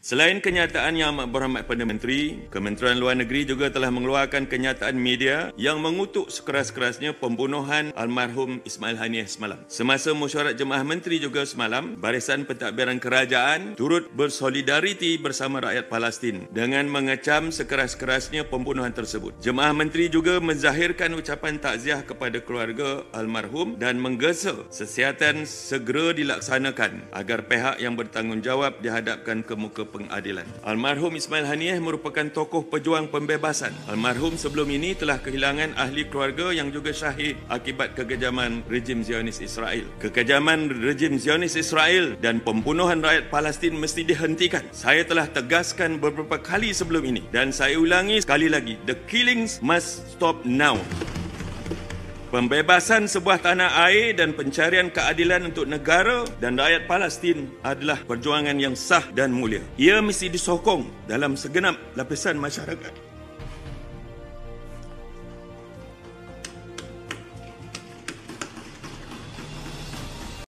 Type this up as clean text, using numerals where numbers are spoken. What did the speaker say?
Selain kenyataan yang amat berhormat Perdana Menteri, Kementerian Luar Negeri juga telah mengeluarkan kenyataan media yang mengutuk sekeras-kerasnya pembunuhan almarhum Ismail Haniyeh semalam. Semasa mesyuarat Jemaah Menteri juga semalam, Barisan Pentadbiran Kerajaan turut bersolidariti bersama rakyat Palestin dengan mengecam sekeras-kerasnya pembunuhan tersebut. Jemaah Menteri juga menzahirkan ucapan takziah kepada keluarga almarhum dan menggesa sesiatan segera dilaksanakan agar pihak yang bertanggungjawab dihadapkan ke muka pengadilan. Almarhum Ismail Haniyeh merupakan tokoh pejuang pembebasan. Almarhum sebelum ini telah kehilangan ahli keluarga yang juga syahid akibat kekejaman rejim Zionis Israel. Kekejaman rejim Zionis Israel dan pembunuhan rakyat Palestin mesti dihentikan. Saya telah tegaskan beberapa kali sebelum ini dan saya ulangi sekali lagi, the killings must stop now. Pembebasan sebuah tanah air dan pencarian keadilan untuk negara dan rakyat Palestin adalah perjuangan yang sah dan mulia. Ia mesti disokong dalam segenap lapisan masyarakat.